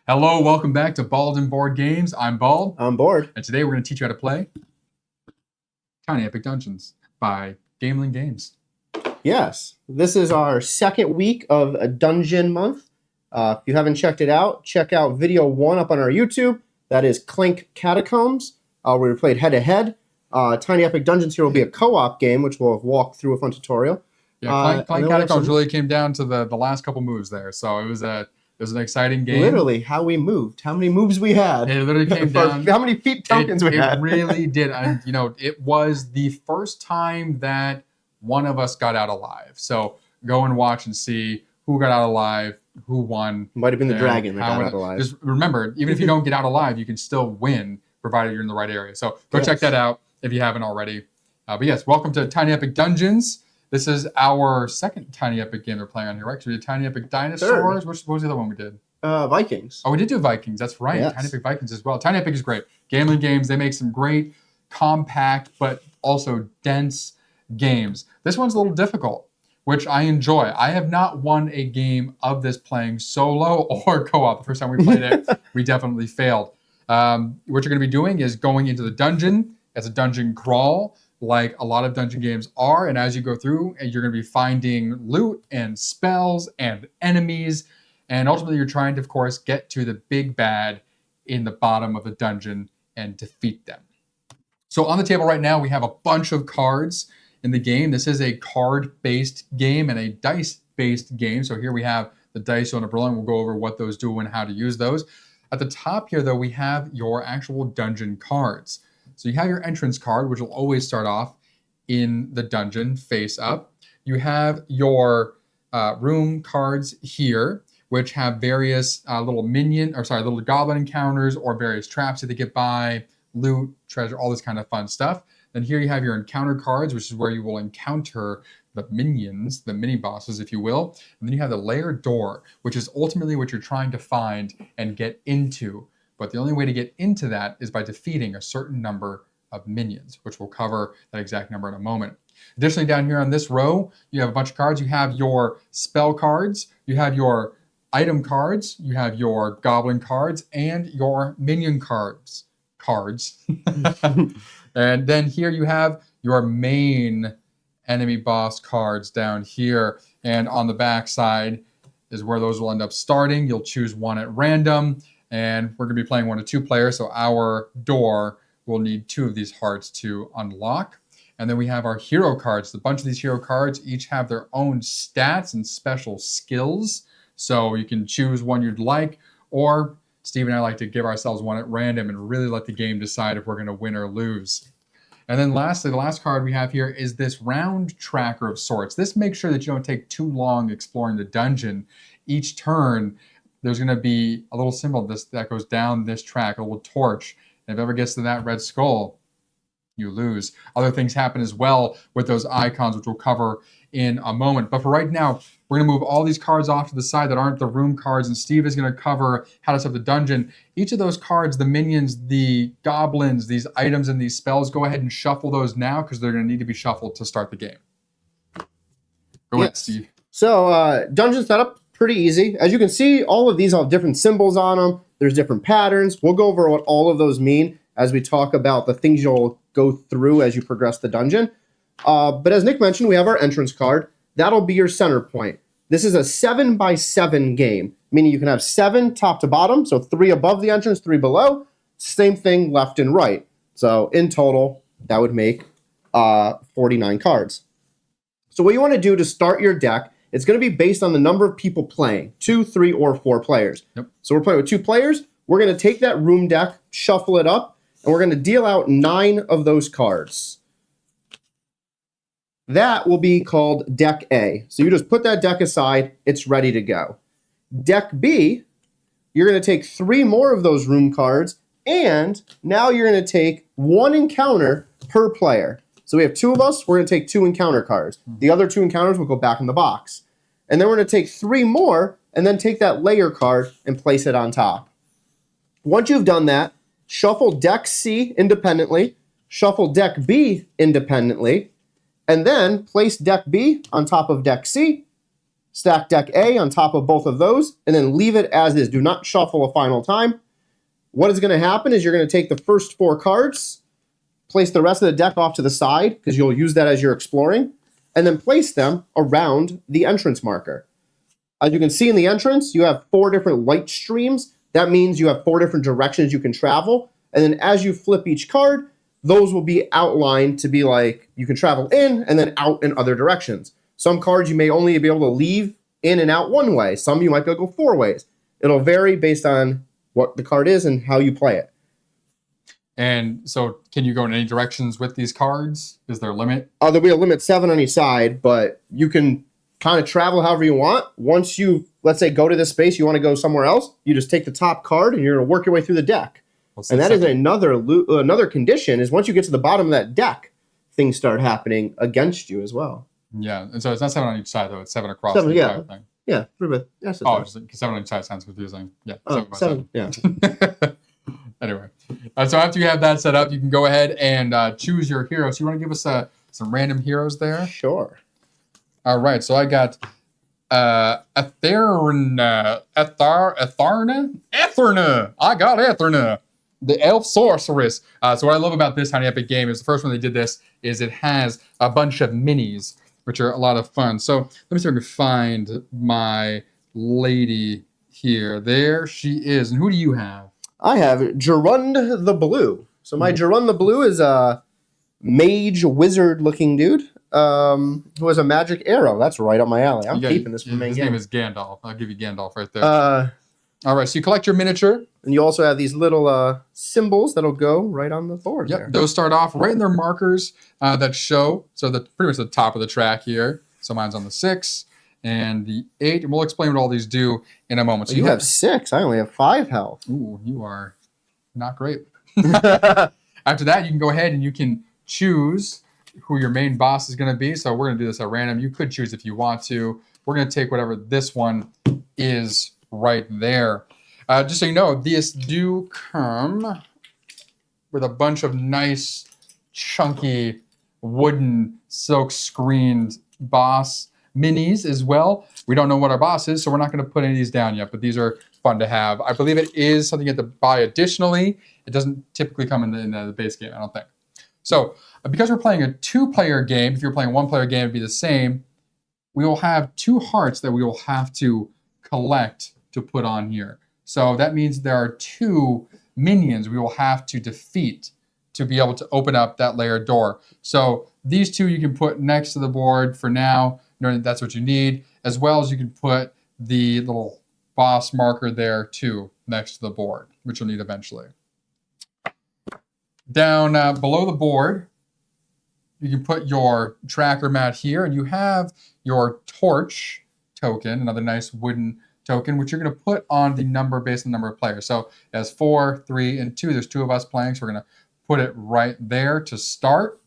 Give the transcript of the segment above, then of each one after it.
Hello, welcome back to Bald and Board Games. I'm Bald, I'm bored. and today we're going to teach you how to play Tiny Epic Dungeons by Gamelyn Games. Yes, this is our second week of a dungeon month. If you haven't checked it out, check out video 1 up on our YouTube. That is Clank Catacombs, where we played head-to-head. Tiny Epic Dungeons here will be a co-op game, which we'll walk through a fun tutorial. Yeah, Clank Catacombs really came down to the last couple moves there, so it was an exciting game. Literally, how we moved, how many moves we had. It literally came down. How many feet tokens we had. It really did. And, it was the first time that one of us got out alive. So go and watch and see who got out alive, who won. Might have been the dragon that got out alive. Just remember, even if you don't get out alive, you can still win, provided you're in the right area. So go check that out if you haven't already. But yes, welcome to Tiny Epic Dungeons. This is our second Tiny Epic game we're playing on here, right? So we did Tiny Epic Dinosaurs. What was the other one we did? Vikings. Oh, we did do Vikings. That's right. Yes. Tiny Epic Vikings as well. Tiny Epic is great. Gamelyn Games, they make some great, compact, but also dense games. This one's a little difficult, which I enjoy. I have not won a game of this playing solo or co-op. The first time we played it, we definitely failed. What you're going to be doing is going into the dungeon as a dungeon crawl, like a lot of dungeon games are. And as you go through, you're going to be finding loot and spells and enemies. And ultimately, you're trying to, of course, get to the big bad in the bottom of the dungeon and defeat them. So on the table right now, we have a bunch of cards in the game. This is a card-based game and a dice-based game. So here we have the dice on a umbrella, and we'll go over what those do and how to use those. At the top here, though, we have your actual dungeon cards. So you have your entrance card, which will always start off in the dungeon face up. You have your room cards here, which have various little goblin encounters or various traps that they get by, loot, treasure, all this kind of fun stuff. Then here you have your encounter cards, which is where you will encounter the minions, the mini bosses, if you will. And then you have the lair door, which is ultimately what you're trying to find and get into. But the only way to get into that is by defeating a certain number of minions, which we'll cover that exact number in a moment. Additionally, down here on this row, you have a bunch of cards. You have your spell cards, you have your item cards, you have your goblin cards, and your minion cards. And then here you have your main enemy boss cards down here. And on the back side is where those will end up starting. You'll choose one at random. And we're going to be playing 1 to 2 players, so our door will need 2 of these hearts to unlock. And then we have our hero cards. A bunch of these hero cards each have their own stats and special skills. So you can choose one you'd like, or Steve and I like to give ourselves one at random and really let the game decide if we're going to win or lose. And then lastly, the last card we have here is this round tracker of sorts. This makes sure that you don't take too long exploring the dungeon. Each turn, there's going to be a little symbol that goes down this track, a little torch. And if it ever gets to that red skull, you lose. Other things happen as well with those icons, which we'll cover in a moment. But for right now, we're going to move all these cards off to the side that aren't the room cards, and Steve is going to cover how to set up the dungeon. Each of those cards, the minions, the goblins, these items, and these spells, go ahead and shuffle those now because they're going to need to be shuffled to start the game. Go ahead, Steve. So dungeon setup, pretty easy. As you can see, all of these have different symbols on them. There's different patterns. We'll go over what all of those mean as we talk about the things you'll go through as you progress the dungeon. But as Nick mentioned, we have our entrance card. That'll be your center point. This is a 7x7 game, meaning you can have 7 top to bottom, so 3 above the entrance, 3 below. Same thing left and right. So in total, that would make 49 cards. So what you want to do to start your deck, it's going to be based on the number of people playing, 2, 3, or 4 players. Yep. So we're playing with 2 players. We're going to take that room deck, shuffle it up, and we're going to deal out 9 of those cards. That will be called Deck A. So you just put that deck aside. It's ready to go. Deck B, you're going to take 3 more of those room cards, and now you're going to take 1 encounter per player. So we have 2 of us. We're going to take 2 encounter cards. The other 2 encounters will go back in the box. And then we're going to take 3 more and then take that layer card and place it on top. Once you've done that, shuffle Deck C independently, shuffle Deck B independently, and then place Deck B on top of Deck C, Stack deck A on top of both of those, and then leave it as is. Do not shuffle a final time. What is going to happen is you're going to take the first 4 cards, place the rest of the deck off to the side, because you'll use that as you're exploring, and then place them around the entrance marker. As you can see in the entrance, you have 4 different light streams. That means you have 4 different directions you can travel. And then as you flip each card, those will be outlined to be like you can travel in and then out in other directions. Some cards you may only be able to leave in and out one way. Some you might be able to go 4 ways. It'll vary based on what the card is and how you play it. And so can you go in any directions with these cards? Is there a limit? There'll be a limit 7 on each side, but you can kind of travel however you want. Once you, let's say, go to this space, you want to go somewhere else, you just take the top card and you're going to work your way through the deck. And that is another condition is once you get to the bottom of that deck, things start happening against you as well. Yeah, and so it's not 7 on each side, though. It's 7 across 7, the entire thing. Yeah, yes. Oh, just 7 on each side sounds confusing. Yeah, 7. Yeah. Anyway, so after you have that set up, you can go ahead and choose your hero. So you want to give us some random heroes there? Sure. All right, so I got Etherna. I got Etherna, the elf sorceress. So what I love about this Tiny Epic game is the first one they did this is it has a bunch of minis, which are a lot of fun. So let me see if I can find my lady here. There she is. And who do you have? I have Gerund the Blue. So my Gerund the Blue is a mage wizard-looking dude who has a magic arrow. That's right up my alley. I'm keeping this for main game. His name is Gandalf. I'll give you Gandalf right there. All right, so you collect your miniature. And you also have these little symbols that'll go right on the board there. Those start off right in their markers that show. So that's pretty much the top of the track here. So mine's on the 6 and the 8. And we'll explain what all these do in a moment. So you have 6. I only have 5 health. Ooh, you are not great. After that, you can go ahead and you can choose who your main boss is going to be. So we're going to do this at random. You could choose if you want to. We're going to take whatever this one is right there. Just so you know, these do come with a bunch of nice, chunky, wooden, silk-screened boss minis as well. We don't know what our boss is, so we're not going to put any of these down yet, but these are fun to have. I believe it is something you have to buy additionally. It doesn't typically come in the base game, I don't think. So because we're playing a 2-player game, if you're playing a 1-player game, it'd be the same. We will have 2 hearts that we will have to collect to put on here. So that means there are 2 minions we will have to defeat to be able to open up that layered door. So these 2 you can put next to the board for now, knowing that that's what you need, as well as you can put the little boss marker there too next to the board, which you'll need eventually. Down below the board, you can put your tracker mat here, and you have your torch token, another nice wooden token, which you're going to put on the number based on the number of players. So it has 4, 3, and 2. There's 2 of us playing, so we're going to put it right there to start.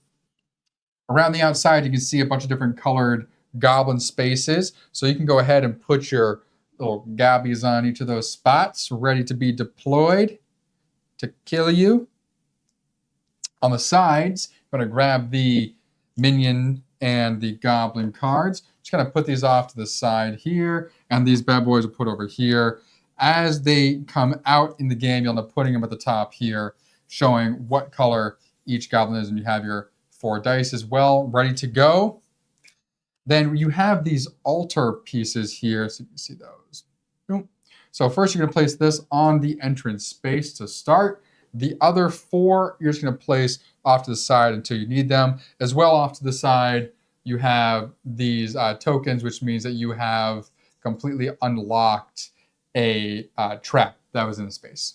Around the outside, you can see a bunch of different colored goblin spaces. So you can go ahead and put your little gabbies on each of those spots, ready to be deployed to kill you. On the sides, I'm going to grab the minion and the goblin cards. Just going to put these off to the side here, and these bad boys will put over here. As they come out in the game, you'll end up putting them at the top here, showing what color each goblin is, and you have your 4 dice as well, ready to go. Then you have these altar pieces here, so you can see those. So first you're going to place this on the entrance space to start. The other 4 you're just going to place off to the side until you need them. As well, off to the side, you have these tokens, which means that you have completely unlocked a trap that was in the space.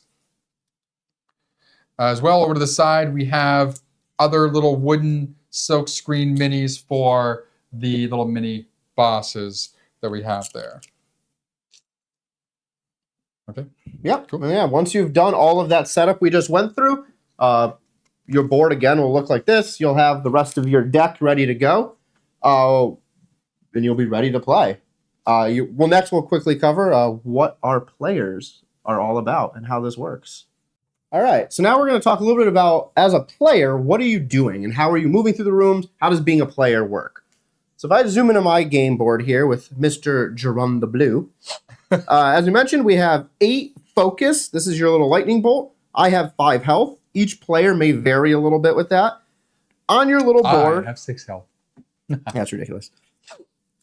As well, over to the side, we have other little wooden silk screen minis for the little mini bosses that we have there. Okay. Yep. Cool. Yeah. Once you've done all of that setup we just went through, your board again will look like this. You'll have the rest of your deck ready to go, and you'll be ready to play. Next we'll quickly cover what our players are all about and how this works. All right. So now we're going to talk a little bit about, as a player, what are you doing and how are you moving through the rooms? How does being a player work? So if I zoom into my game board here with Mr. Jerome the Blue, as we mentioned, we have 8 focus. This is your little lightning bolt. I have 5 health. Each player may vary a little bit with that. On your little board... I have 6 health. That's ridiculous.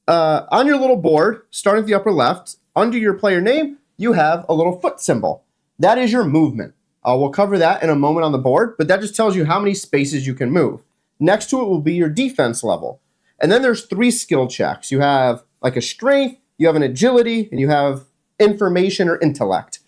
On your little board, starting at the upper left, under your player name, you have a little foot symbol. That is your movement. We'll cover that in a moment on the board, but that just tells you how many spaces you can move. Next to it will be your defense level. And then there's 3 skill checks. You have like a strength, you have an agility, and you have information or intellect.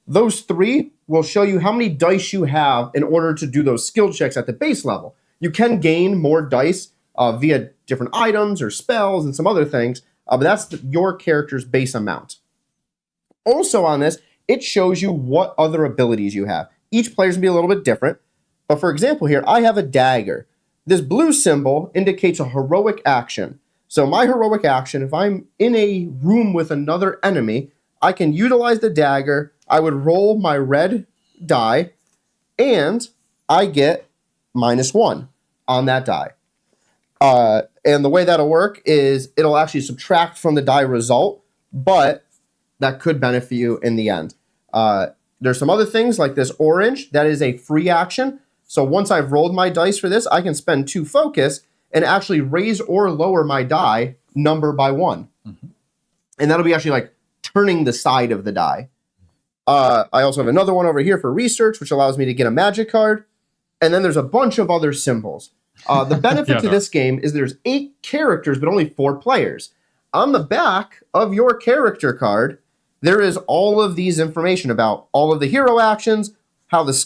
Those 3 will show you how many dice you have in order to do those skill checks at the base level. You can gain more dice via different items or spells and some other things, but that's your character's base amount. Also on this, it shows you what other abilities you have. Each player's gonna be a little bit different, but for example here, I have a dagger. This blue symbol indicates a heroic action. So my heroic action, if I'm in a room with another enemy, I can utilize the dagger, I would roll my red die, and I get -1 on that die. And the way that'll work is it'll actually subtract from the die result, but that could benefit you in the end. There's some other things like this orange. That is a free action. So once I've rolled my dice for this, I can spend 2 focus and actually raise or lower my die number by 1. Mm-hmm. And that'll be actually like turning the side of the die. I also have another one over here for research, which allows me to get a magic card. And then there's a bunch of other symbols. The benefit to this game is there's 8 characters, but only 4 players. On the back of your character card, there is all of these information about all of the hero actions, how the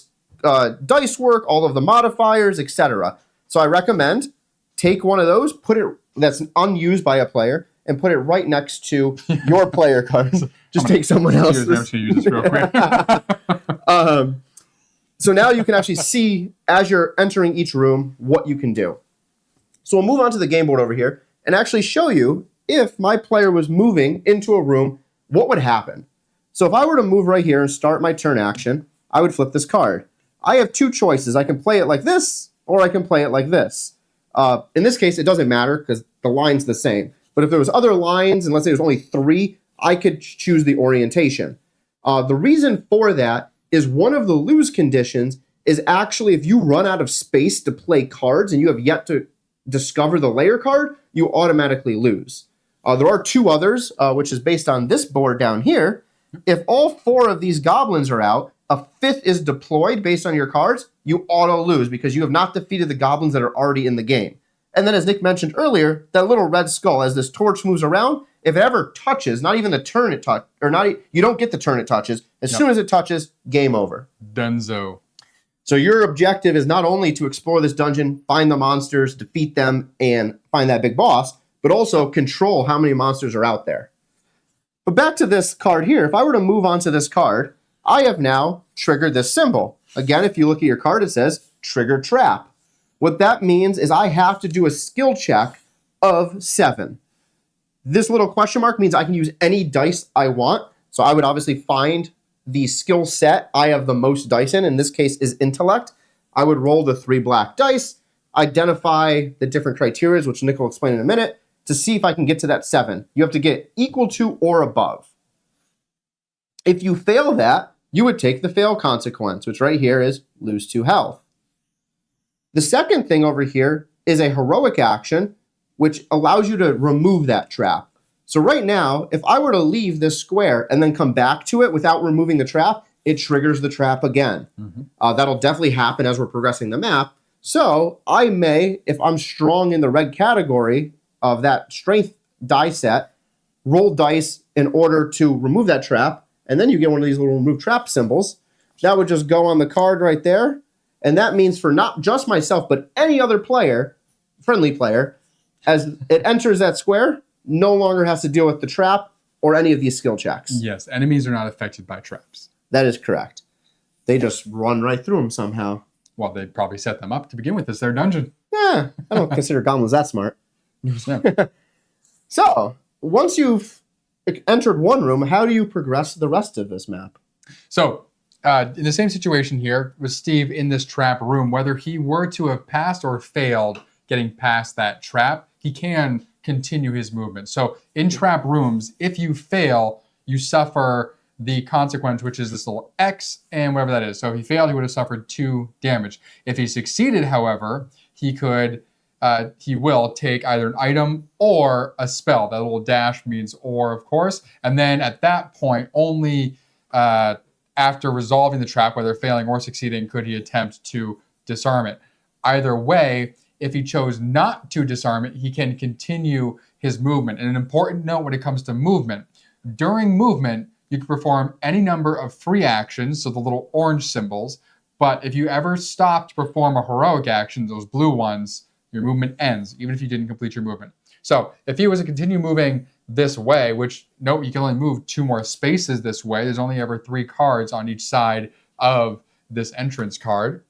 dice work, all of the modifiers, etc. So I recommend take one of those, put it that's unused by a player, and put it right next to your player cards. Just take someone else's. I'm to use this real quick. So now you can actually see, as you're entering each room, what you can do. So we'll move on to the game board over here and actually show you if my player was moving into a room, what would happen. So if I were to move right here and start my turn action, I would flip this card. I have 2 choices. I can play it like this, or I can play it like this. In this case, it doesn't matter because the line's the same. But if there was other lines, and let's say there's only 3, I could choose the orientation. The reason for that is one of the lose conditions is actually if you run out of space to play cards and you have yet to discover the layer card, you automatically lose. There are 2 others, which is based on this board down here. If all 4 of these goblins are out, a 5th is deployed based on your cards, you auto lose because you have not defeated the goblins that are already in the game. And then as Nick mentioned earlier, that little red skull, as this torch moves around, if it ever touches, not even the turn it touch, or not, you don't get the turn it touches. As soon as it touches, game over. Dunzo. So your objective is not only to explore this dungeon, find the monsters, defeat them, and find that big boss, but also control how many monsters are out there. But back to this card here, if I were to move on to this card, I have now triggered this symbol. Again, if you look at your card, it says trigger trap. What that means is I have to do a skill check of 7. This little question mark means I can use any dice I want. So I would obviously find the skill set I have the most dice in this case is intellect. I would roll the 3 black dice, identify the different criteria, which Nick will explain in a minute, to see if I can get to that 7. You have to get equal to or above. If you fail that, you would take the fail consequence, which right here is lose 2 health. The second thing over here is a heroic action, which allows you to remove that trap. So right now, if I were to leave this square and then come back to it without removing the trap, it triggers the trap again. Mm-hmm. That'll definitely happen as we're progressing the map. So I may, if I'm strong in the red category of that strength die set, roll dice in order to remove that trap, and then you get one of these little remove trap symbols. That would just go on the card right there, and that means for not just myself, but any other player, friendly player, as it enters that square, no longer has to deal with the trap or any of these skill checks. Yes, enemies are not affected by traps. That is correct. They just run right through them somehow. Well, they probably set them up to begin with. It's their dungeon. Yeah, I don't consider goblins that smart. Yeah. So, once you've entered one room, how do you progress the rest of this map? So, in the same situation here with Steve in this trap room, whether he were to have passed or failed getting past that trap, he can continue his movement. So in trap rooms, if you fail, you suffer the consequence, which is this little X and whatever that is. So if he failed, he would have suffered 2 damage. If he succeeded, however, he will take either an item or a spell. That little dash means or, of course. And then at that point, only after resolving the trap, whether failing or succeeding, could he attempt to disarm it. Either way, if he chose not to disarm it, he can continue his movement. And an important note when it comes to movement, during movement, you can perform any number of free actions, so the little orange symbols, but if you ever stop to perform a heroic action, those blue ones, your movement ends, even if you didn't complete your movement. So if he was to continue moving this way, which, note, you can only move 2 more spaces this way. There's only ever 3 cards on each side of this entrance card.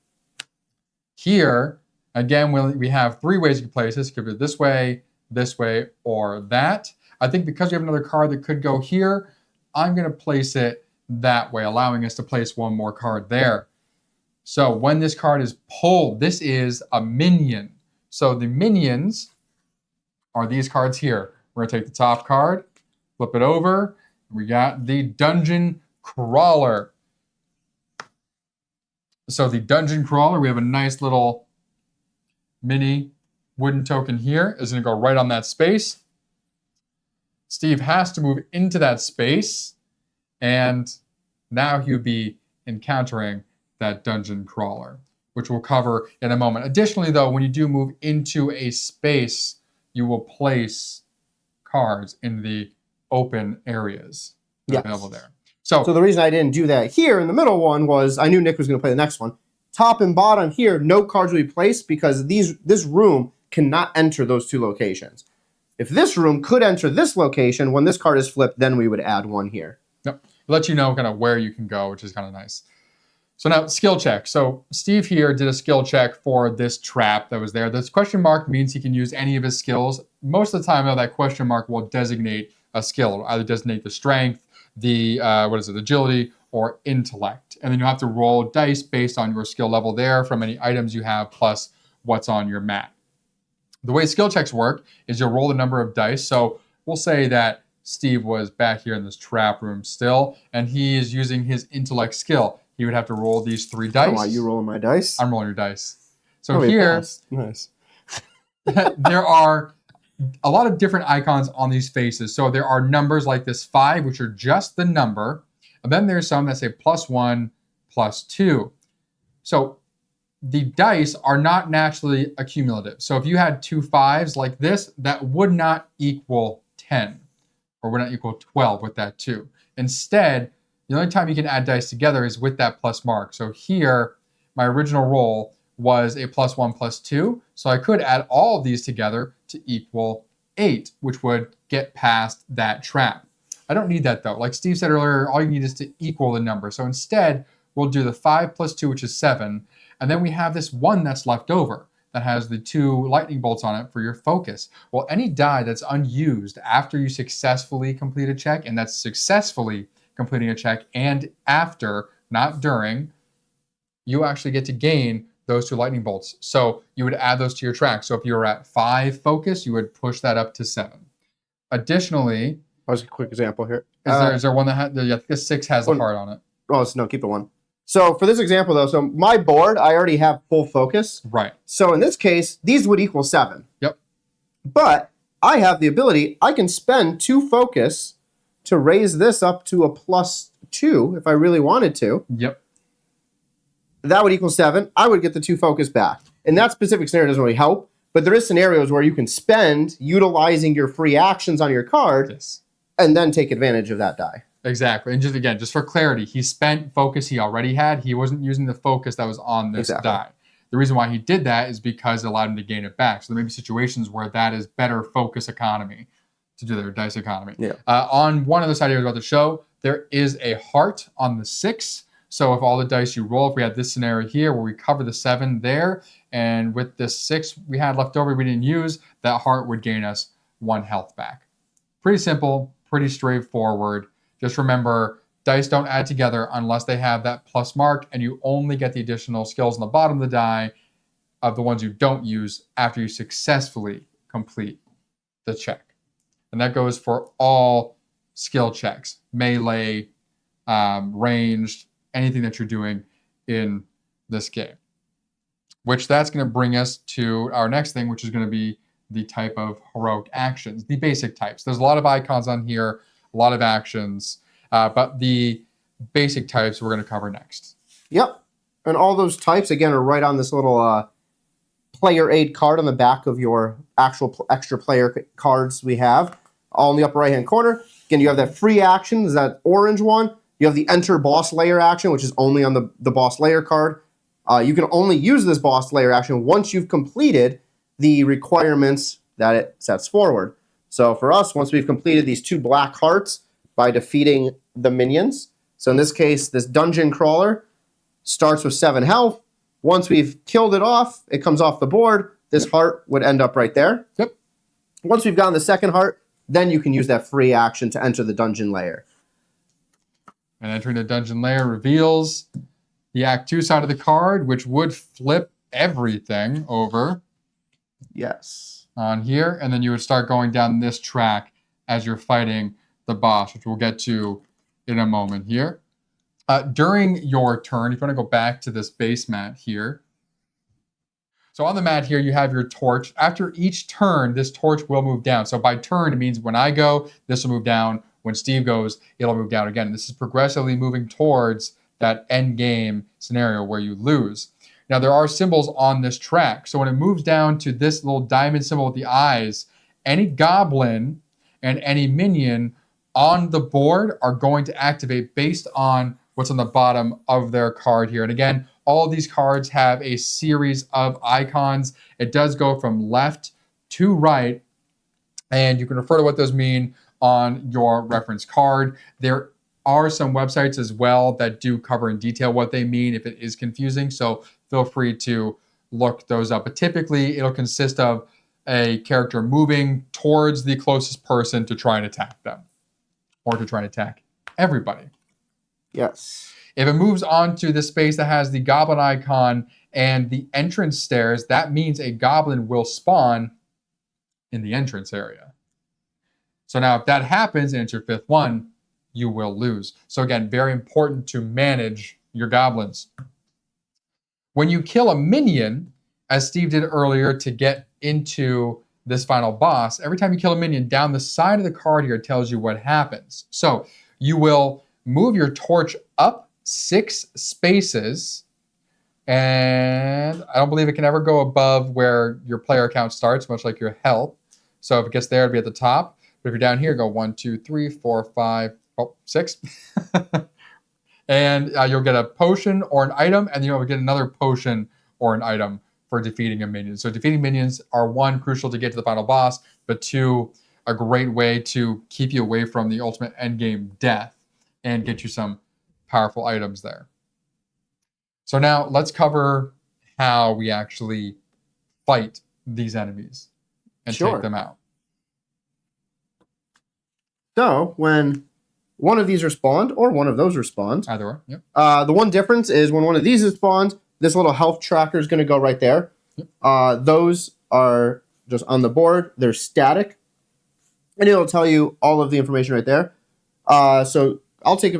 Here, again, we have 3 ways you can place this. You could do it this way, or that. I think because we have another card that could go here, I'm going to place it that way, allowing us to place 1 more card there. So when this card is pulled, this is a minion. So the minions are these cards here. We're going to take the top card, flip it over. We got the Dungeon Crawler. So the Dungeon Crawler, we have a nice little mini wooden token here. Is going to go right on that space. Steve has to move into that space, and now he would be encountering that Dungeon Crawler, which we'll cover in a moment. Additionally, though, when you do move into a space, you will place cards in the open areas available there. So the reason I didn't do that here in the middle one was I knew Nick was going to play the next one. Top and bottom here, no cards will be placed because this room cannot enter those 2 locations. If this room could enter this location, when this card is flipped, then we would add 1 here. Yep. Let you know kind of where you can go, which is kind of nice. So now, skill check. So Steve here did a skill check for this trap that was there. This question mark means he can use any of his skills. Most of the time, though, that question mark will designate a skill. It'll either designate the strength, the agility, or intellect. And then you'll have to roll dice based on your skill level there from any items you have plus what's on your mat. The way skill checks work is you'll roll the number of dice. So we'll say that Steve was back here in this trap room still, and he is using his intellect skill. He would have to roll these 3 dice. Oh, are you rolling my dice? I'm rolling your dice. So here, nice. there are a lot of different icons on these faces. So there are numbers like this 5, which are just the number. And then there's some that say +1, +2. So the dice are not naturally accumulative. So if you had 2 5s like this, that would not equal 10 or would not equal 12 with that 2. Instead, the only time you can add dice together is with that plus mark. So here, my original roll was a +1, +2. So I could add all of these together to equal 8, which would get past that trap. I don't need that though. Like Steve said earlier, all you need is to equal the number. So instead, we'll do the 5 + 2, which is 7. And then we have this 1 that's left over that has the 2 lightning bolts on it for your focus. Well, any die that's unused after you successfully complete a check, and that's successfully completing a check and after, not during, you actually get to gain those 2 lightning bolts. So you would add those to your track. So if you were at 5 focus, you would push that up to 7. Additionally, that was a quick example here. Is there one that has, I think the 6 has a heart on it. Oh, no, keep it 1. So for this example though, so my board, I already have full focus. Right. So in this case, these would equal 7. Yep. But I have the ability, I can spend 2 focus to raise this up to a +2 if I really wanted to. Yep. That would equal 7. I would get the 2 focus back. And that specific scenario doesn't really help, but there is scenarios where you can spend utilizing your free actions on your card and then take advantage of that die. Exactly. And just for clarity, he spent focus he already had. He wasn't using the focus that was on this die. The reason why he did that is because it allowed him to gain it back. So there may be situations where that is better focus economy to do their dice economy. Yeah. On one of the side here about the show, there is a heart on the 6. So if all the dice you roll, if we had this scenario here where we cover the 7 there, and with this 6 we had left over we didn't use, that heart would gain us 1 health back. Pretty simple, pretty straightforward. Just remember, dice don't add together unless they have that plus mark, and you only get the additional skills on the bottom of the die of the ones you don't use after you successfully complete the check. And that goes for all skill checks, melee, ranged, anything that you're doing in this game. Which that's going to bring us to our next thing, which is going to be the type of heroic actions, the basic types. There's a lot of icons on here, a lot of actions, but the basic types we're going to cover next. Yep. And all those types, again, are right on this little player aid card on the back of your actual extra player cards we have, all in the upper right-hand corner. Again, you have that free action, is that orange one. You have the enter boss layer action, which is only on the boss layer card. You can only use this boss layer action once you've completed the requirements that it sets forward. So for us, once we've completed these 2 black hearts by defeating the minions, so in this case, this dungeon crawler starts with 7 health. Once we've killed it off, it comes off the board. This heart would end up right there. Yep. Once we've gotten the second heart, then you can use that free action to enter the dungeon layer. And entering the dungeon layer reveals the Act 2 side of the card, which would flip everything over. Yes. On here. And then you would start going down this track as you're fighting the boss, which we'll get to in a moment here. During your turn, if you want to go back to this base mat here. So on the mat here, you have your torch. After each turn, this torch will move down. So by turn, it means when I go, this will move down. When Steve goes, it'll move down again. This is progressively moving towards that end game scenario where you lose. Now, there are symbols on this track. So when it moves down to this little diamond symbol with the eyes, any goblin and any minion on the board are going to activate based on what's on the bottom of their card here. And again, all of these cards have a series of icons. It does go from left to right, and you can refer to what those mean on your reference card. There are some websites as well that do cover in detail what they mean if it is confusing, so feel free to look those up. But typically, it'll consist of a character moving towards the closest person to try and attack them, or to try and attack everybody. Yes. If it moves onto the space that has the goblin icon and the entrance stairs, that means a goblin will spawn in the entrance area. So now if that happens and it's your 5th one, you will lose. So again, very important to manage your goblins. When you kill a minion, as Steve did earlier to get into this final boss, every time you kill a minion, down the side of the card here, it tells you what happens. So you will move your torch up 6 spaces, and I don't believe it can ever go above where your player count starts, much like your health. So if it gets there, it'll be at the top. But if you're down here, go 1, 2, 3, 4, 5, 6. And you'll get a potion or an item, and then you'll get another potion or an item for defeating a minion. So defeating minions are 1, crucial to get to the final boss, but 2, a great way to keep you away from the ultimate endgame death and get you some powerful items there. So now let's cover how we actually fight these enemies and take them out. So when one of these respawn, or one of those respawn. Either way, yep. The one difference is when one of these is spawned, this little health tracker is going to go right there. Yep. Those are just on the board. They're static. And it'll tell you all of the information right there. So I'll take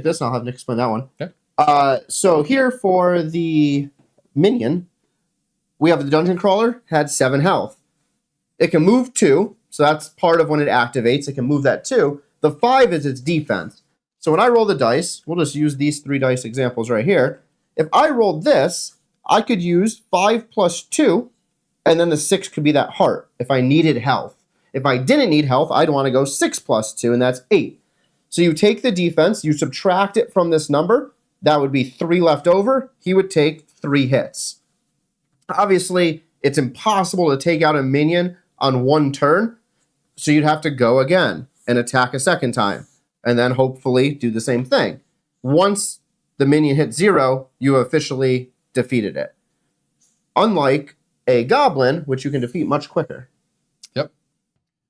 this and I'll have Nick explain that one. Okay. So here for the minion, we have the dungeon crawler, had 7 health. It can move 2, so that's part of when it activates. It can move that 2. The 5 is its defense. So when I roll the dice, we'll just use these 3 dice examples right here. If I rolled this, I could use 5 plus 2, and then the 6 could be that heart if I needed health. If I didn't need health, I'd want to go 6 plus 2, and that's 8. So you take the defense, you subtract it from this number, that would be 3 left over. He would take 3 hits. Obviously, it's impossible to take out a minion on 1 turn, so you'd have to go again and attack a second time, and then hopefully do the same thing. Once the minion hits 0, you have officially defeated it. Unlike a goblin, which you can defeat much quicker. Yep.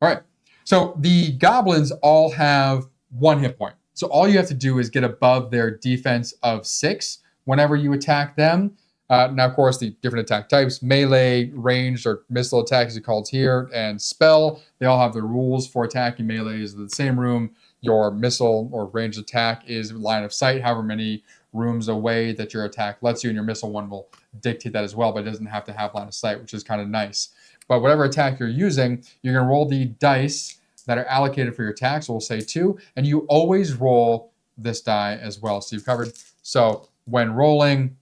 All right. So the goblins all have 1 hit point. So all you have to do is get above their defense of 6 whenever you attack them. Now, of course, the different attack types, melee, ranged, or missile attack, as it calls here, and spell, they all have the rules for attacking. Melee is the same room. Your missile or ranged attack is line of sight, however many rooms away that your attack lets you, and your missile one will dictate that as well, but it doesn't have to have line of sight, which is kind of nice. But whatever attack you're using, you're going to roll the dice that are allocated for your attack, so we'll say 2, and you always roll this die as well. So you've covered. So when rolling,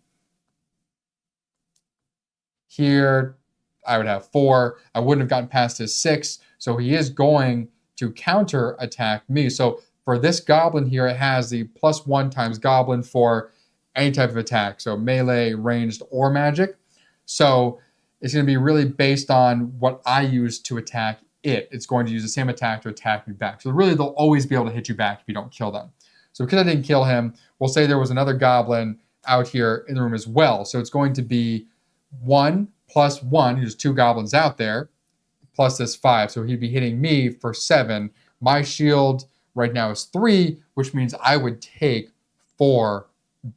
here, I would have 4. I wouldn't have gotten past his 6, so he is going to counter attack me. So for this goblin here, it has the +1 times goblin for any type of attack, so melee, ranged, or magic. So it's going to be really based on what I use to attack it. It's going to use the same attack to attack me back. So really, they'll always be able to hit you back if you don't kill them. So because I didn't kill him, we'll say there was another goblin out here in the room as well. So it's going to be 1 + 1, there's 2 goblins out there, plus this 5. So he'd be hitting me for 7. My shield right now is 3, which means I would take 4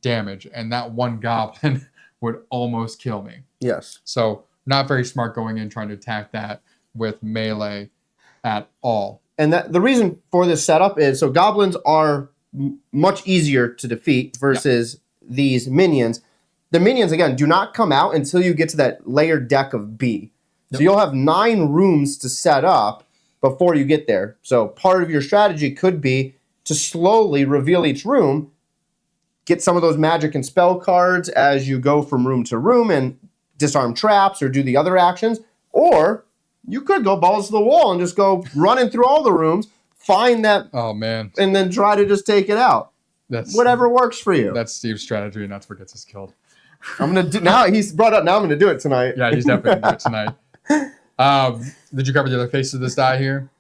damage. And that one goblin would almost kill me. Yes. So not very smart going in trying to attack that with melee at all. And the reason for this setup is, so goblins are much easier to defeat versus these minions. The minions, again, do not come out until you get to that layered deck of B. So you'll have 9 rooms to set up before you get there. So part of your strategy could be to slowly reveal each room, get some of those magic and spell cards as you go from room to room and disarm traps or do the other actions. Or you could go balls to the wall and just go running through all the rooms, find that, oh man, and then try to just take it out. That's whatever works for you. That's Steve's strategy, and that's what gets us killed. I'm gonna do now. He's brought up. Now I'm gonna do it tonight. Yeah, he's definitely gonna do it tonight. Did you cover the other faces of this die here?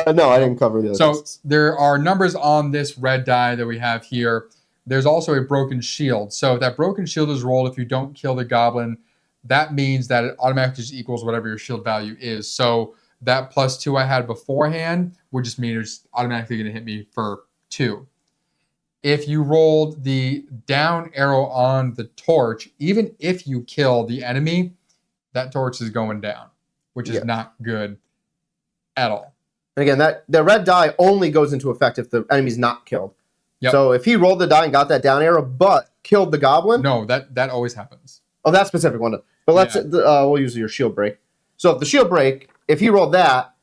No, I didn't cover the other. So faces. there are numbers on this red die that we have here. There's also a broken shield. So if that broken shield is rolled, if you don't kill the goblin, that means that it automatically just equals whatever your shield value is. So that +2 I had beforehand would just mean it's automatically going to hit me for 2. If you rolled the down arrow on the torch, even if you kill the enemy, that torch is going down, which is not good at all. And again, the red die only goes into effect if the enemy's not killed. Yep. So if he rolled the die and got that down arrow, but killed the goblin, no, that always happens. Oh, that specific one. But let's we'll use your shield break. So if the shield break, if he rolled that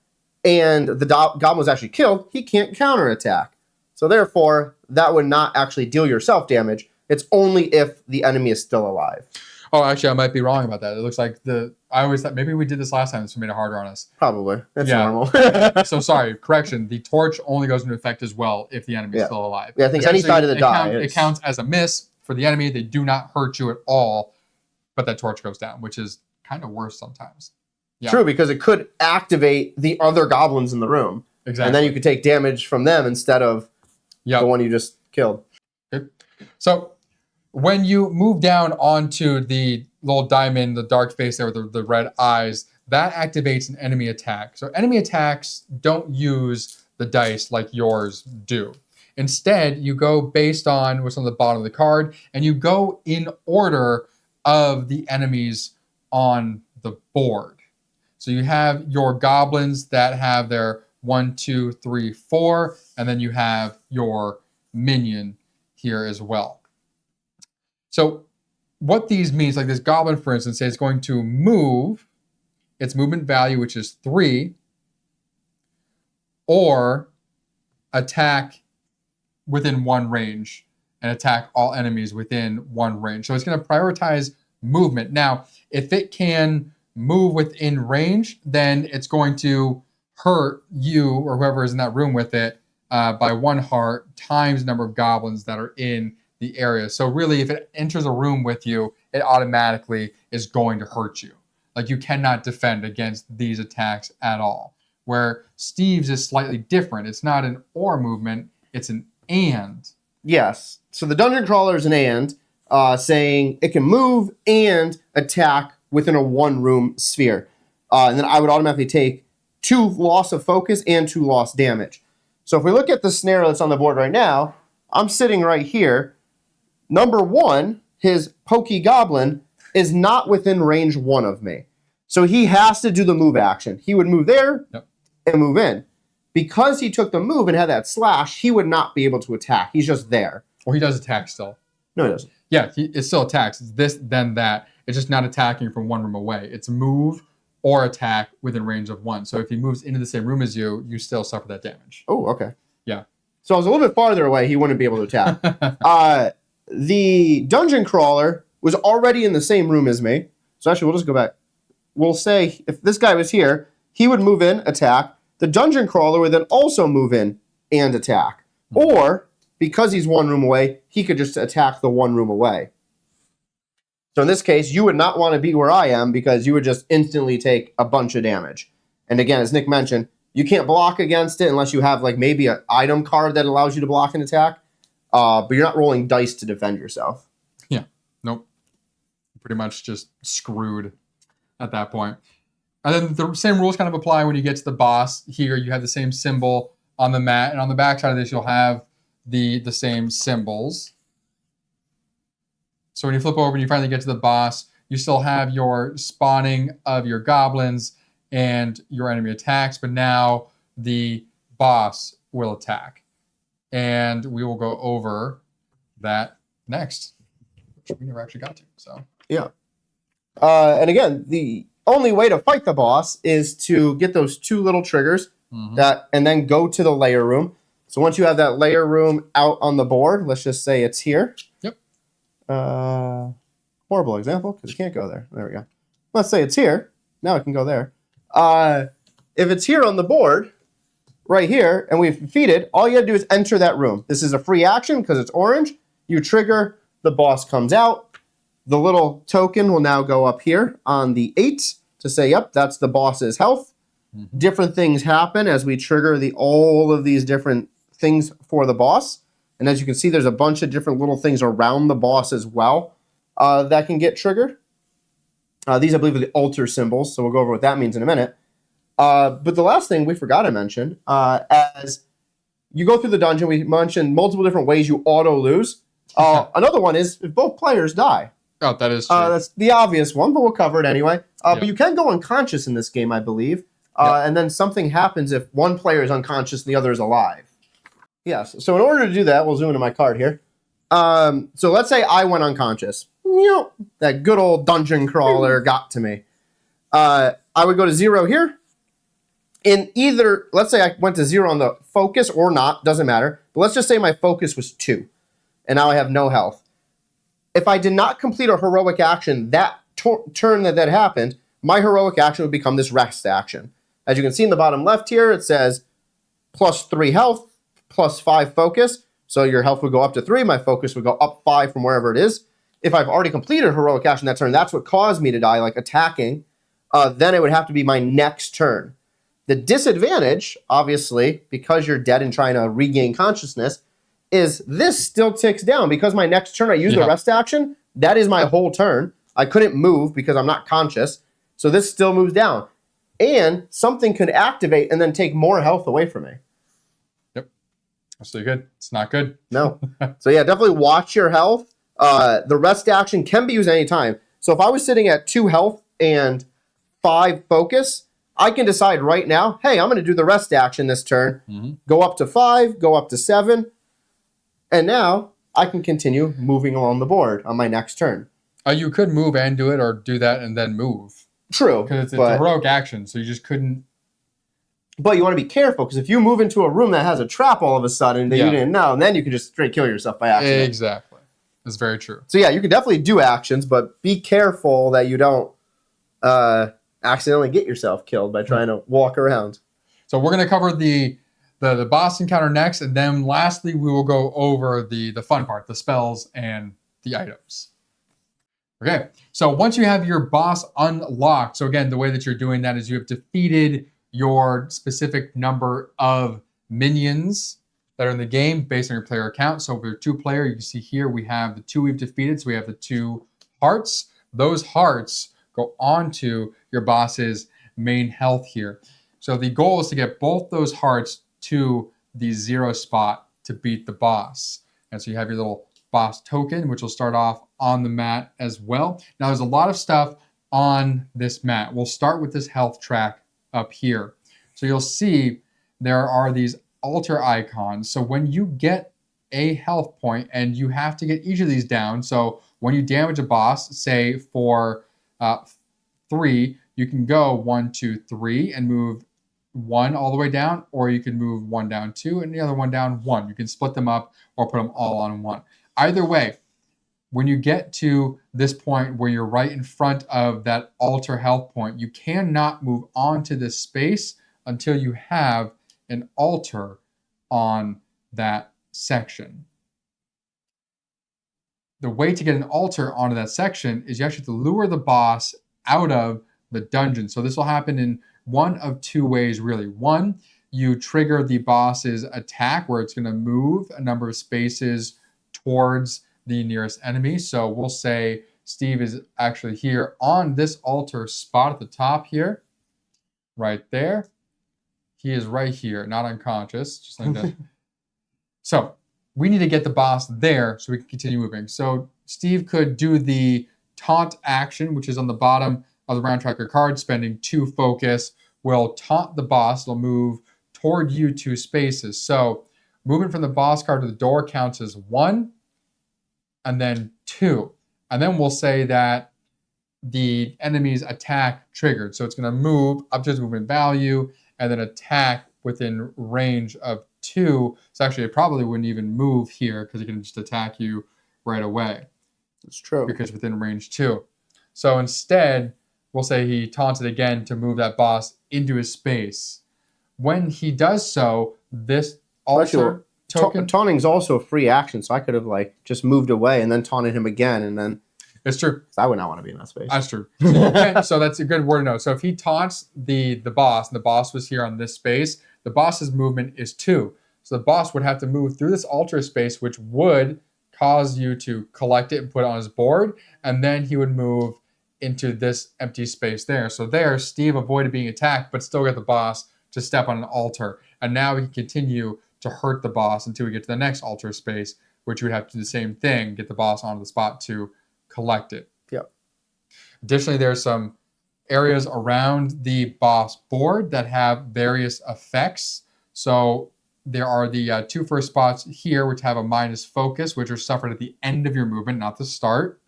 and the goblin was actually killed, he can't counterattack. So therefore, that would not actually deal yourself damage. It's only if the enemy is still alive. Oh, actually, I might be wrong about that. It looks like I always thought maybe we did this last time, so we made it harder on us. Probably. That's normal. So sorry, correction. The torch only goes into effect as well if the enemy is still alive. Yeah, I think any side of the die. It counts as a miss for the enemy. They do not hurt you at all, but that torch goes down, which is kind of worse sometimes. Yeah. True, because it could activate the other goblins in the room. Exactly. And then you could take damage from them instead of the one you just killed. Okay. So when you move down onto the little diamond, the dark face there with the red eyes, that activates an enemy attack. So enemy attacks don't use the dice like yours do. Instead, you go based on what's on the bottom of the card, and you go in order of the enemies on the board. So you have your goblins that have their 1, 2, 3, 4, and then you have your minion here as well. So what these means, like this goblin, for instance, say it's going to move its movement value, which is 3, or attack within 1 range and attack all enemies within 1 range. So it's going to prioritize movement. Now, if it can move within range, then it's going to hurt you or whoever is in that room with it by 1 heart times the number of goblins that are in the area. So really, if it enters a room with you, it automatically is going to hurt you. Like, you cannot defend against these attacks at all. Where Steve's is slightly different. It's not an or movement, it's an and. Yes. So the dungeon crawler is an and, saying it can move and attack within a 1-room sphere. And then I would automatically take 2 loss of focus and 2 loss damage. So if we look at the scenario that's on the board right now, I'm sitting right here. Number 1, his pokey goblin, is not within range 1 of me. So he has to do the move action. He would move there and move in. Because he took the move and had that slash, he would not be able to attack. He's just there. Or he does attack still. No, he doesn't. Yeah, it still attacks. It's this, then that. It's just not attacking from one room away. It's move or attack within range of 1. So if he moves into the same room as you, you still suffer that damage. Oh, okay. Yeah. So I was a little bit farther away. He wouldn't be able to attack. The dungeon crawler was already in the same room as me. So actually, we'll just go back. We'll say if this guy was here, he would move in, attack. The dungeon crawler would then also move in and attack. Or, because he's 1 room away, he could just attack the 1 room away. So in this case, you would not want to be where I am because you would just instantly take a bunch of damage. And again, as Nick mentioned, you can't block against it unless you have like maybe an item card that allows you to block an attack. But you're not rolling dice to defend yourself. Yeah. Nope. Pretty much just screwed at that point. And then the same rules kind of apply when you get to the boss. Here you have the same symbol on the mat. And on the back side of this, you'll have the same symbols. So when you flip over and you finally get to the boss, you still have your spawning of your goblins and your enemy attacks. But now the boss will attack. And we will go over that next, which we never actually got to. So yeah. And again, the only way to fight the boss is to get those 2 little triggers and then go to the layer room. So once you have that layer room out on the board, let's just say it's here. Yep. Horrible example because you can't go there. There we go. Let's say it's here. Now I can go there. If it's here on the board, right here, and we've defeated, all you have to do is enter that room. This is a free action because it's orange. You trigger, the boss comes out. The little token will now go up here on the 8 to say, yep, that's the boss's health. Different things happen as we trigger all of these different things for the boss. And as you can see, there's a bunch of different little things around the boss as well that can get triggered. These, I believe, are the altar symbols, so we'll go over what that means in a minute. But the last thing we forgot to mention, as you go through the dungeon, we mentioned multiple different ways you auto-lose. Another one is if both players die. Oh, that is true. That's the obvious one, but we'll cover it anyway. But you can go unconscious in this game, I believe. And then something happens if one player is unconscious and the other is alive. Yes. So in order to do that, we'll zoom into my card here. So let's say I went unconscious. That good old dungeon crawler got to me. I would go to 0 here. In either, let's say I went to 0 on the focus or not, doesn't matter. But let's just say my focus was 2. And now I have no health. If I did not complete a heroic action that turn that happened, my heroic action would become this rest action. As you can see in the bottom left here, it says plus 3 health, plus 5 focus. So your health would go up to 3. My focus would go up 5 from wherever it is. If I've already completed a heroic action that turn, that's what caused me to die, like attacking. Then it would have to be my next turn. The disadvantage, obviously, because you're dead and trying to regain consciousness, is this still ticks down. Because my next turn I use the rest action, that is my whole turn. I couldn't move because I'm not conscious. So this still moves down. And something could activate and then take more health away from me. Yep. That's really good. It's not good. No. So yeah, definitely watch your health. The rest action can be used anytime. So if I was sitting at 2 health and 5 focus, I can decide right now, hey, I'm going to do the rest action this turn. Go up to 5, go up to 7. And now I can continue moving along the board on my next turn. You could move and do it or do that and then move. True. Because it's a heroic action, so you just couldn't. But you want to be careful, because if you move into a room that has a trap all of a sudden that you didn't know, then you can just straight kill yourself by accident. Exactly. That's very true. So yeah, you can definitely do actions, but be careful that you don't accidentally get yourself killed by trying to walk around. So we're going to cover the boss encounter next, and then lastly we will go over the fun part, the spells and the items. Okay, so once you have your boss unlocked, so again, the way that you're doing that is you have defeated your specific number of minions that are in the game based on your player account. So if you're 2-player, you can see here we have the 2 we've defeated. So we have the 2 hearts. Those hearts go onto your boss's main health here. So the goal is to get both those hearts to the 0 spot to beat the boss. And so you have your little boss token, which will start off on the mat as well. Now, there's a lot of stuff on this mat. We'll start with this health track up here. So you'll see there are these altar icons. So when you get a health point, and you have to get each of these down. So when you damage a boss, say for 3, you can go 1, 2, 3 and move 1 all the way down, or you can move 1 down 2 and the other one down 1. You can split them up or put them all on 1. Either way, when you get to this point where you're right in front of that altar health point, you cannot move on to this space until you have an altar on that section. The way to get an altar onto that section is you actually have to lure the boss out of the dungeon. So this will happen in one of 2 ways, really. One, you trigger the boss's attack where it's going to move a number of spaces towards the nearest enemy. So we'll say Steve is actually here on this altar spot at the top here, right there. He is right here, not unconscious, just like that. So we need to get the boss there so we can continue moving. So Steve could do the taunt action, which is on the bottom of the round tracker card, spending 2 focus, will taunt the boss. It'll move toward you 2 spaces. So moving from the boss card to the door counts as 1, and then 2. And then we'll say that the enemy's attack triggered. So it's going to move up to its movement value and then attack within range of 2. So actually it probably wouldn't even move here because it can just attack you right away. That's true. Because within range 2. So instead, we'll say he taunted again to move that boss into his space. When he does so, this altar token... Taunting is also a free action, so I could have just moved away and then taunted him again, and then... It's true. I would not want to be in that space. That's true. So that's a good word to know. So if he taunts the boss, and the boss was here on this space, the boss's movement is 2. So the boss would have to move through this altar space, which would cause you to collect it and put it on his board, and then he would move into this empty space there. So there, Steve avoided being attacked, but still got the boss to step on an altar. And now we can continue to hurt the boss until we get to the next altar space, which we would have to do the same thing, get the boss onto the spot to collect it. Yep. Additionally, there's some areas around the boss board that have various effects. So there are the 2 first spots here, which have a minus focus, which are suffered at the end of your movement, not the start.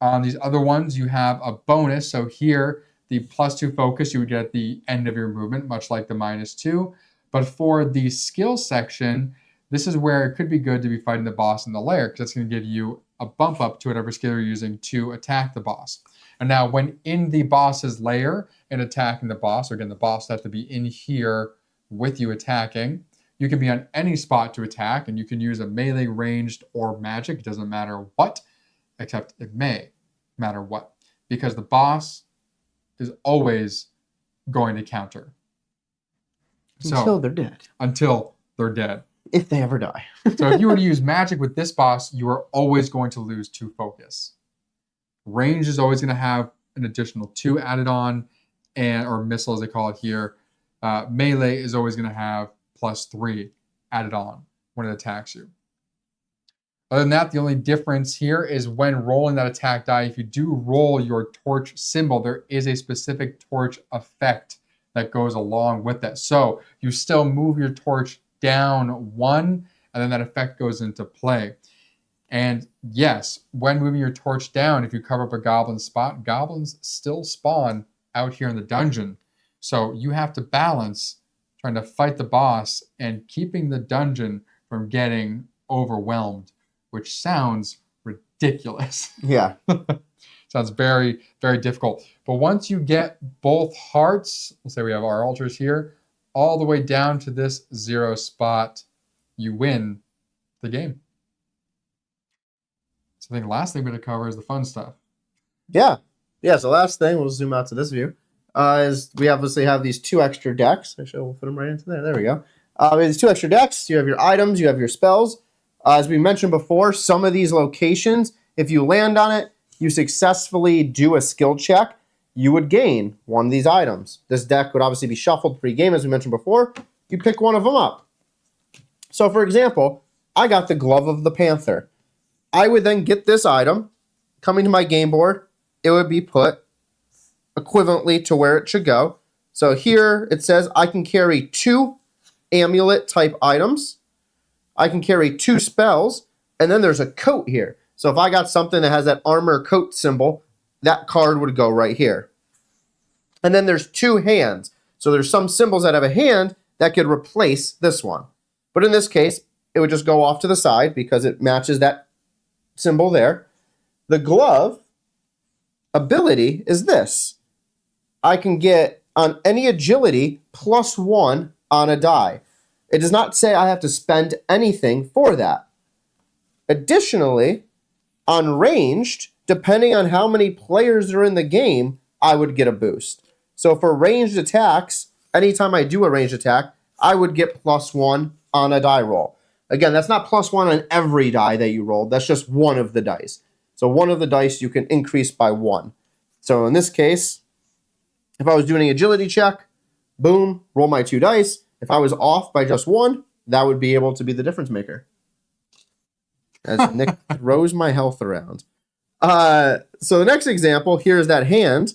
On these other ones, you have a bonus. So here, the +2 focus you would get at the end of your movement, much like the -2. But for the skill section, this is where it could be good to be fighting the boss in the lair, because it's going to give you a bump up to whatever skill you're using to attack the boss. And now when in the boss's lair and attacking the boss, or again, the boss has to be in here with you attacking, you can be on any spot to attack, and you can use a melee, ranged, or magic. It doesn't matter what, except it may matter what, because the boss is always going to counter. Until they're dead. Until they're dead. If they ever die. So if you were to use magic with this boss, you are always going to lose 2 focus. Range is always going to have an additional 2 added on, or missile as they call it here. Melee is always going to have +3 added on when it attacks you. Other than that, the only difference here is when rolling that attack die, if you do roll your torch symbol, there is a specific torch effect that goes along with that. So you still move your torch down 1, and then that effect goes into play. And yes, when moving your torch down, if you cover up a goblin spot, goblins still spawn out here in the dungeon. So you have to balance trying to fight the boss and keeping the dungeon from getting overwhelmed, which sounds ridiculous. Yeah. Sounds very, very difficult. But once you get both hearts, let's say we have our altars here, all the way down to this 0 spot, you win the game. So I think the last thing we're going to cover is the fun stuff. Yeah. So the last thing, we'll zoom out to this view, is we obviously have these 2 extra decks. Actually, we'll put them right into there. There we go. We have these 2 extra decks. You have your items. You have your spells. As we mentioned before, some of these locations, if you land on it, you successfully do a skill check, you would gain one of these items. This deck would obviously be shuffled pre-game, as we mentioned before. You pick one of them up. So, for example, I got the Glove of the Panther. I would then get this item, coming to my game board, it would be put equivalently to where it should go. So here it says I can carry 2 amulet type items. I can carry 2 spells, and then there's a coat here. So if I got something that has that armor coat symbol, that card would go right here. And then there's 2 hands. So there's some symbols that have a hand that could replace this one. But in this case, it would just go off to the side because it matches that symbol there. The glove ability is this. I can get on any agility +1 on a die. It does not say I have to spend anything for that. Additionally, on ranged, depending on how many players are in the game, I would get a boost. So for ranged attacks, anytime I do a ranged attack, I would get +1 on a die roll. Again, that's not +1 on every die that you rolled. That's just one of the dice. So one of the dice you can increase by 1. So in this case, if I was doing an agility check, boom, roll my 2 dice. If I was off by just 1, that would be able to be the difference maker. As Nick throws my health around. So the next example, here's that hand.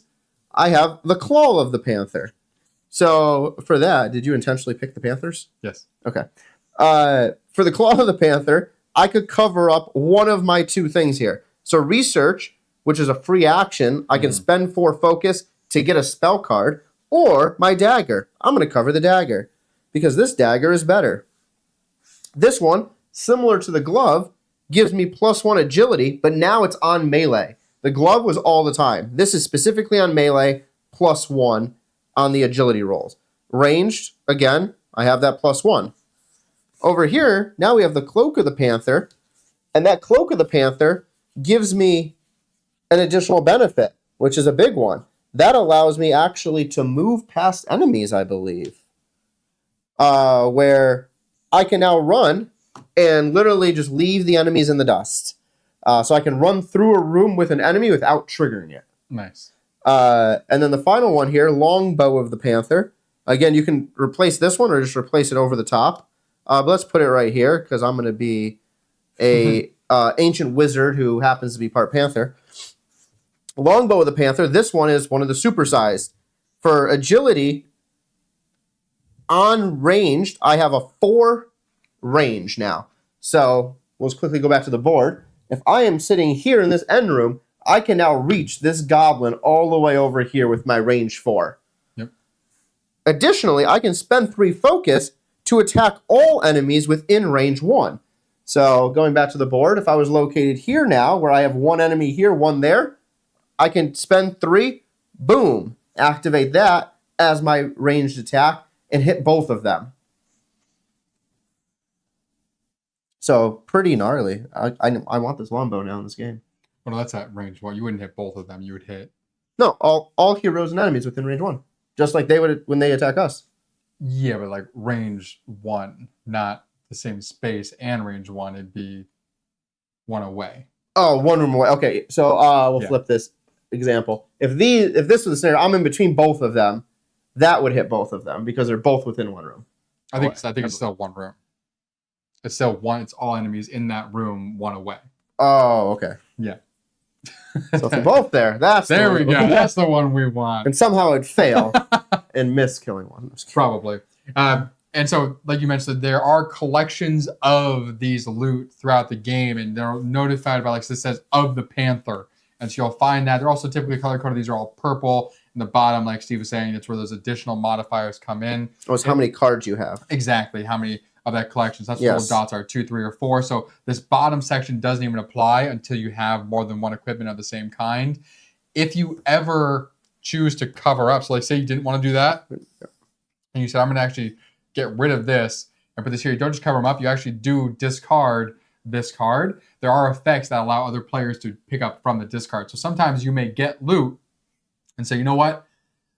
I have the claw of the panther. So for that, did you intentionally pick the panthers? Yes. Okay. For the claw of the panther, I could cover up one of my 2 things here. So research, which is a free action, I can spend 4 focus to get a spell card, or my dagger. I'm going to cover the dagger because this dagger is better. This one, similar to the glove, gives me +1 agility, but now it's on melee. The glove was all the time. This is specifically on melee, +1 on the agility rolls. Ranged, again, I have that +1. Over here, now we have the cloak of the panther, and that cloak of the panther gives me an additional benefit, which is a big one. That allows me actually to move past enemies, I believe, where I can now run and literally just leave the enemies in the dust. So I can run through a room with an enemy without triggering it. Nice. And then the final one here, longbow of the panther. Again, you can replace this one or just replace it over the top. But let's put it right here because I'm going to be a ancient wizard who happens to be part panther. Longbow of the panther. This one is one of the supersized. For agility, on ranged, I have a 4 range now. So let's quickly go back to the board. If I am sitting here in this end room, I can now reach this goblin all the way over here with my range 4. Yep. Additionally, I can spend 3 focus to attack all enemies within range 1. So going back to the board, if I was located here now, where I have 1 enemy here, 1 there, I can spend 3, boom, activate that as my ranged attack and hit both of them. So pretty gnarly. I want this longbow now in this game. Well, that's at range 1. You wouldn't hit both of them. You would hit. No, all heroes and enemies within range 1. Just like they would when they attack us. Yeah, but like range 1, not the same space, and range 1, it'd be 1 away. Oh, 1 room away. Okay, so we'll flip this example. If this was the scenario, I'm in between both of them, that would hit both of them because they're both within 1 room. I think it's still 1 room. It's still 1. It's all enemies in that room, 1 away. Oh, okay. Yeah. So if they're both there, there we go. That's the one we want. And somehow it'd fail and miss killing one. Probably. And so, like you mentioned, there are collections of these loot throughout the game, and they're notified by, like this says, of the Panther. And so you'll find that. They're also typically color-coded. These are all purple. In the bottom, like Steve was saying, that's where those additional modifiers come in. Oh, it's how many cards you have. Exactly. How many of that collection. So that's what those dots are, 2, 3, or 4. So this bottom section doesn't even apply until you have more than 1 equipment of the same kind. If you ever choose to cover up, so like say you didn't want to do that, and you said, I'm going to actually get rid of this and put this here, you don't just cover them up, you actually do discard this card. There are effects that allow other players to pick up from the discard. So sometimes you may get loot and say, you know what,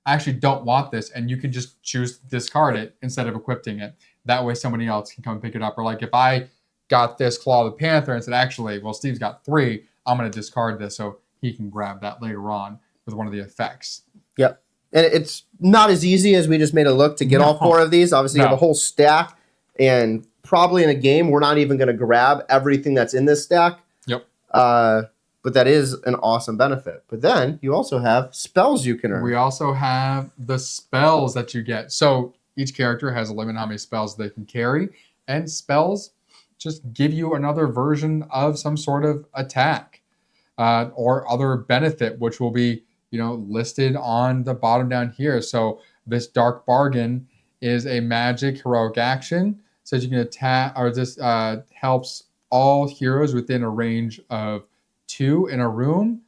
I actually don't want this, and you can just choose to discard it instead of equipping it. That way somebody else can come and pick it up. Or like if I got this Claw of the Panther and said, actually, well, Steve's got 3, I'm going to discard this so he can grab that later on with one of the effects. Yep. And it's not as easy as we just made it look to get all 4 of these. Obviously, you have a whole stack, and probably in a game, we're not even going to grab everything that's in this stack. Yep. But that is an awesome benefit. But then you also have spells you can earn. We also have the spells that you get. So each character has a limit on how many spells they can carry, and spells just give you another version of some sort of attack or other benefit, which will be listed on the bottom down here. So this Dark Bargain is a magic heroic action. Says you can attack, or this helps all heroes within a range of 2 in a room,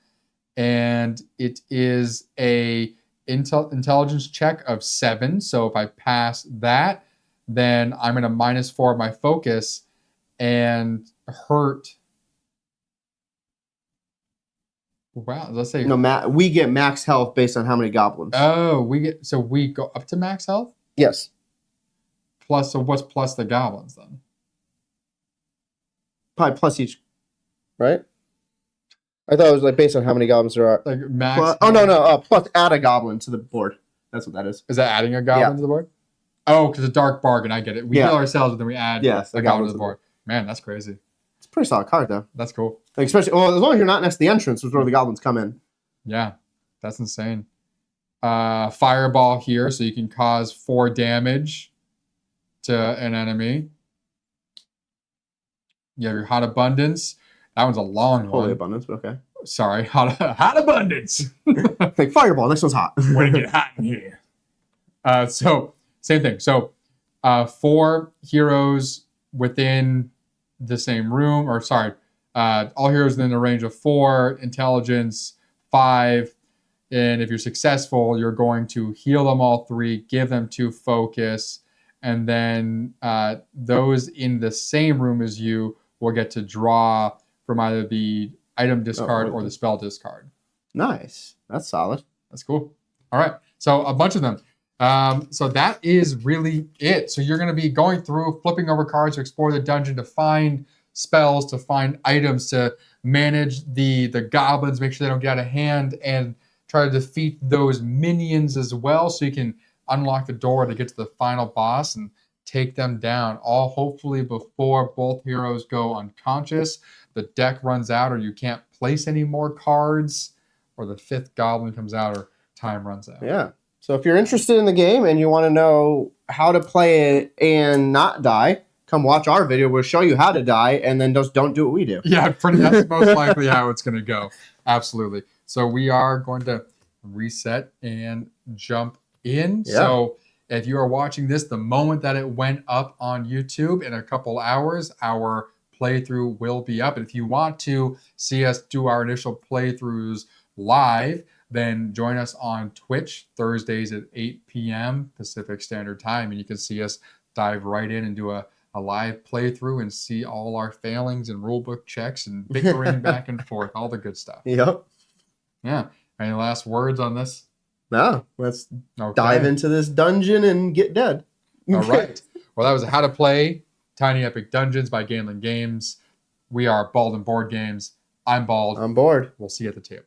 and it is a intelligence check of 7. So if I pass that, then I'm going to -4 my focus and hurt. Wow, let's say No, we get max health based on how many goblins. Oh, we go up to max health? Yes. Plus, so what's plus the goblins then? Probably plus each, right? I thought it was like based on how many goblins there are. Like max. No. Plus add a goblin to the board. That's what that is. Is that adding a goblin to the board? Oh, because a Dark Bargain. I get it. We heal ourselves, and then we add a goblin to the board. Man, that's crazy. It's a pretty solid card, though. That's cool. Like, especially, as long as you're not next to the entrance, which is where the goblins come in. Yeah, that's insane. Fireball here, so you can cause 4 damage to an enemy. You have your Hot Abundance. That one's a long one. Holy Abundance, but okay. Sorry, Hot Abundance. Like Fireball, next one's hot. When it get hot in here. So, same thing. So, 4 heroes within the same room, or sorry, all heroes within a range of 4, intelligence 5, and if you're successful, you're going to heal them all 3, give them 2 focus, and then those in the same room as you will get to draw from either the item discard or the spell discard. Nice. That's solid. That's cool. All right. So a bunch of them. So that is really it. So you're going to be going through, flipping over cards to explore the dungeon, to find spells, to find items, to manage the goblins, make sure they don't get out of hand, and try to defeat those minions as well, so you can unlock the door to get to the final boss and take them down, all hopefully before both heroes go unconscious, the deck runs out, or you can't place any more cards, or the 5th goblin comes out, or time runs out. Yeah. So if you're interested in the game and you want to know how to play it and not die, come watch our video. We'll show you how to die, and then just don't do what we do. Yeah, that's most likely how it's going to go. Absolutely. So we are going to reset and jump in. Yeah. So if you are watching this the moment that it went up on YouTube, in a couple hours, our playthrough will be up. And if you want to see us do our initial playthroughs live, then join us on Twitch Thursdays at 8 p.m. Pacific Standard Time, and you can see us dive right in and do a live playthrough and see all our failings and rulebook checks and bickering back and forth, all the good stuff. Yep. Yeah. Any last words on this? No. Let's dive into this dungeon and get dead. All right. Well, that was How to Play Tiny Epic Dungeons by Gamelyn Games. We are Bald and Board Games. I'm Bald. I'm Bored. We'll see you at the table.